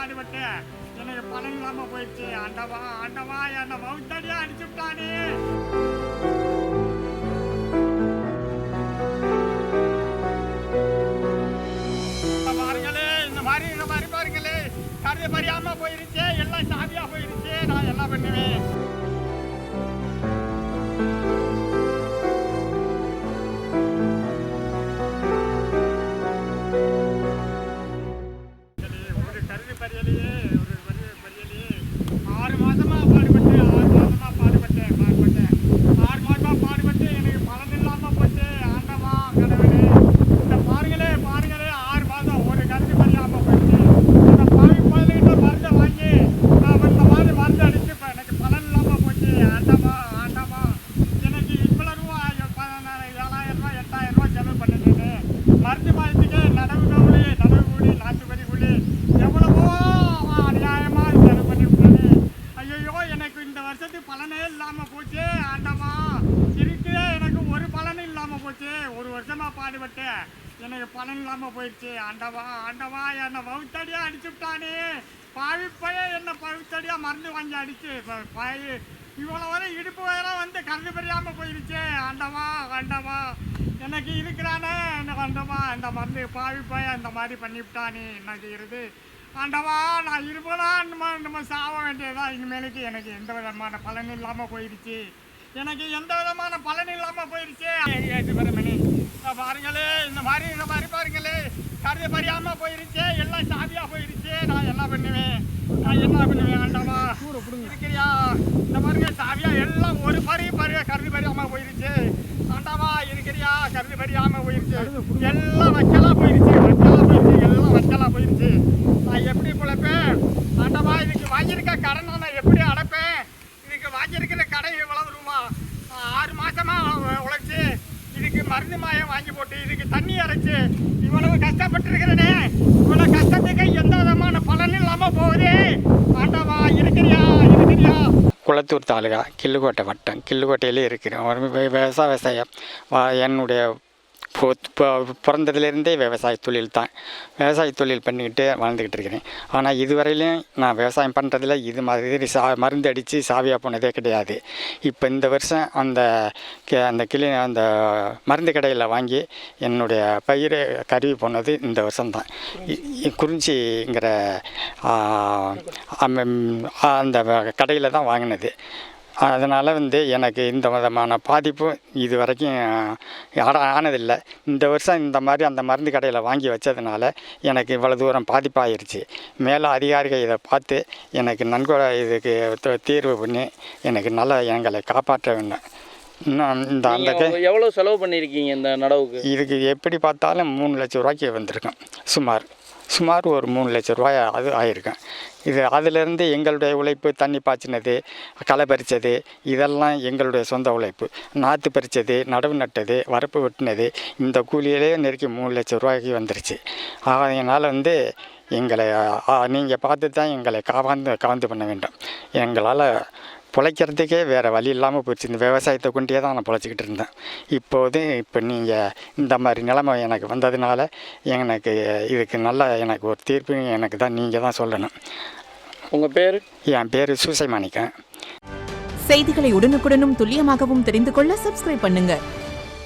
பாடுபட்டு எனக்கு பலன் இல்லாமல் போயிடுச்சு. ஆண்டவா ஆண்டவா என்னை மவுத்தடியாக அடிச்சுட்டானே. பாருங்களே, இந்த மாதிரி பாருங்களே, கருது பறியாமல் போயிருச்சு, எல்லாம் சாவியாக போயிருச்சு. நான் என்ன பண்ணுவேன்? பலனே இல்லாமல் போச்சு. ஆண்டவா இருக்கே, எனக்கு ஒரு பலனும் இல்லாமல் போச்சு. ஒரு வருஷமா பாடுபட்டு எனக்கு பலன் இல்லாமல் போயிடுச்சு. ஆண்டவா ஆண்டவா என்னை பவுத்தடியாக அடிச்சுட்டானே. பாவி பையன் என்னை பவுத்தடியாக மருந்து வாங்கி அடிச்சு இவ்வளோ வரை இடுப்பு வேற வந்து கருது பெரியாமல் போயிடுச்சு. ஆண்டவா ஆண்டவா எனக்கு இருக்கிறானே ஆண்டவா, இந்த மருந்து பாவி பையன் இந்த மாதிரி பண்ணிவிட்டானே. என்ன செய்யறது? ஆண்டவா நான் இருப்பதா நம்ம சாக வேண்டியதா. இனிமேலுக்கு எனக்கு எந்த விதமான பலன் இல்லாமல் போயிடுச்சு. எனக்கு எந்த விதமான பலன் இல்லாமல் போயிடுச்சு. மணி பாருங்களே, இந்த மாதிரி பாருங்களே, கருது பறியாமல் போயிடுச்சு, எல்லாம் சாவியாக போயிடுச்சு. நான் என்ன பண்ணுவேன்? ஆண்டவா இருக்கிறியா? இந்த பாருங்க, சாவியா எல்லாம் ஒரு கருது பறியாமல் போயிடுச்சு. ஆண்டவா இருக்கிறியா? கருது பறியாமல் போயிடுச்சு, எல்லாம் வைக்கலாம் போயிடுச்சு, எல்லாம் வைக்கலாம் போயிடுச்சு. நான் எப்படி பிழைப்பேன்? ஆண்டவா இதுக்கு வாங்கியிருக்க கடன் நான் எப்படி அடைப்பேன்? இதுக்கு வாங்கியிருக்கிற கடை எவ்வளவு ரூபா? 6 மாசமா உழைச்சி இதுக்கு மருந்து மாயம் வாங்கி போட்டு இதுக்கு தண்ணி அரைச்சு இவ்வளவு கஷ்டப்பட்டுருக்கிறேனே. இவ்வளவு கஷ்டத்துக்கு எந்த விதமான பலன் இல்லாமல் போகுது. ஆண்டவா இருக்கிறியா? குளத்தூர் தாலுகா, கிள்ளுக்கோட்டை வட்டம், கிள்ளுக்கோட்டையிலே இருக்கிறேன். ஒரு விவசாயம் என்னுடைய பிறந்ததுலேருந்தே விவசாய தொழில் தான். விவசாய தொழில் பண்ணிக்கிட்டு வாழ்ந்துக்கிட்டு இருக்கிறேன். ஆனால் இதுவரையிலையும் நான் விவசாயம் பண்ணுறதுல இது மாதிரி மருந்து அடித்து சாவியாக போனதே கிடையாது. இப்போ இந்த வருஷம் அந்த மருந்து கடையில் வாங்கி என்னுடைய பயிரை கருவி போனது இந்த வருஷம்தான். குறிஞ்சிங்கிற அந்த கடையில் தான் வாங்கினது. அதனால் எனக்கு இந்த விதமான பாதிப்பு இது வரைக்கும் ஆனதில்லை. இந்த வருஷம் இந்த மாதிரி அந்த மருந்து கடையில் வாங்கி வச்சதுனால எனக்கு இவ்வளோ தூரம் பாதிப்பாகிருச்சு. மேலே அதிகாரிகள் இதை பார்த்து எனக்கு நன்கொடை இதுக்கு தீர்வு பண்ணி எனக்கு நல்லா எங்களை காப்பாற்ற வேண்டும். இன்னும் எவ்வளோ செலவு பண்ணியிருக்கீங்க இந்த நடவுக்கு? இதுக்கு எப்படி பார்த்தாலும் 3 லட்சம் ரூபாய்க்கு வந்திருக்கும். சுமார் ஒரு 3 லட்சம் ரூபாய் அது ஆகிருக்கும். இது அதிலேருந்து எங்களுடைய உழைப்பு, தண்ணி பாய்ச்சினது, களை பறித்தது, இதெல்லாம் எங்களுடைய சொந்த உழைப்பு. நாற்று பறித்தது, நடவு நட்டது, வரப்பு வெட்டினது, இந்த கூலியிலே நெருக்கி 3 லட்சம் ரூபாய்க்கு வந்துருச்சு. அதனால் எங்களை நீங்கள் பார்த்து தான் எங்களை காவந்து பண்ண வேண்டும். எங்களால் பிழைக்கிறதுக்கே வேறு வழி இல்லாமல் போயிடுச்சு. இந்த விவசாயத்தை கொண்டே தான் நான் பிழைச்சிக்கிட்டு இருந்தேன். இப்போ நீங்கள் இந்த மாதிரி நிலைமை எனக்கு வந்ததுனால இதுக்கு நல்ல எனக்கு ஒரு தீர்ப்பு எனக்கு தான் நீங்கள் தான் சொல்லணும். உங்கள் பேர்? என் பேர் சூசை மாணிக்கம். செய்திகளை உடனுக்குடனும் துல்லியமாகவும் தெரிந்து கொள்ள சப்ஸ்கிரைப் பண்ணுங்கள்.